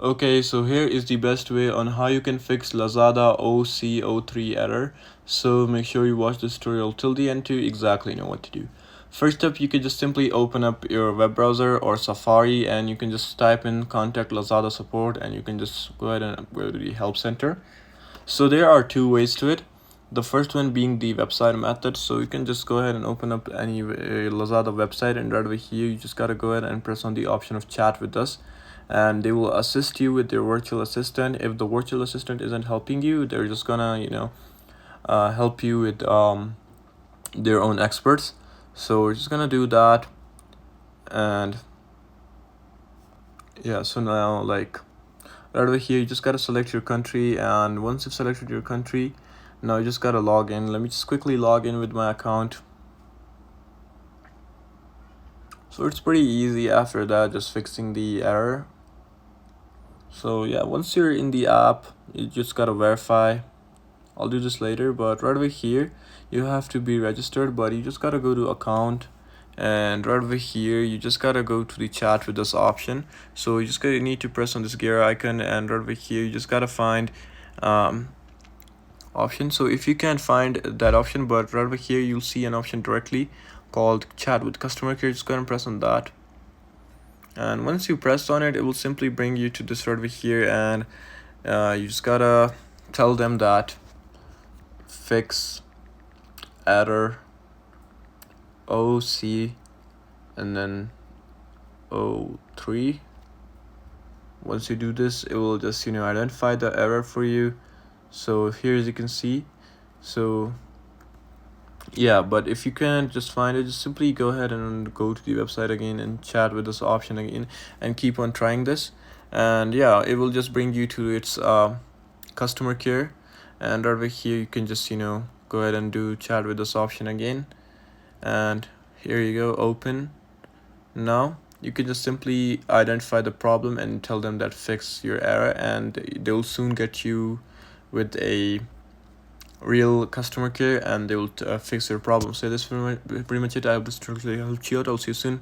Okay, so here is the best way on how you can fix Lazada OC03 error. So make sure you watch this tutorial till the end to exactly know what to do. First up, you can just simply open up your web browser or Safari and you can just type in contact Lazada support and you can just go ahead and go to the help center. So there are two ways to it. The first one being the website method. So you can just go ahead and open up any Lazada website, and right over here you just gotta go ahead and press on the option of chat with us, and they will assist you with their virtual assistant. If the virtual assistant isn't helping you, they're just gonna help you with their own experts. So we're just gonna do that. And yeah, so now like right over here you just gotta select your country, and once you've selected your country, now you just gotta log in. Let me just quickly log in with my account. So it's pretty easy after that, just fixing the error. So yeah, once you're in the app, you just gotta verify. I'll do this later, but right over here you have to be registered, but you just gotta go to account, and right over here you just gotta go to the chat with this option. So you just gotta need to press on this gear icon, and right over here you just gotta find option. So if you can't find that option, but right over here you'll see an option directly called chat with customer care, just go ahead and press on that. And once you press on it, it will simply bring you to this right over here, and you just gotta tell them that fix error OC and then 03. Once you do this, it will just identify the error for you. So here, as you can see, so yeah, but if you can't just find it, just simply go ahead and go to the website again and chat with this option again and keep on trying this. And yeah, it will just bring you to its customer care, and over here you can just go ahead and do chat with this option again. And here you go, open. Now you can just simply identify the problem and tell them that fix your error, and they'll soon get you with a real customer care, and they will fix your problem. So that's pretty much it. I hope this tutorial helped you out. I'll see you soon.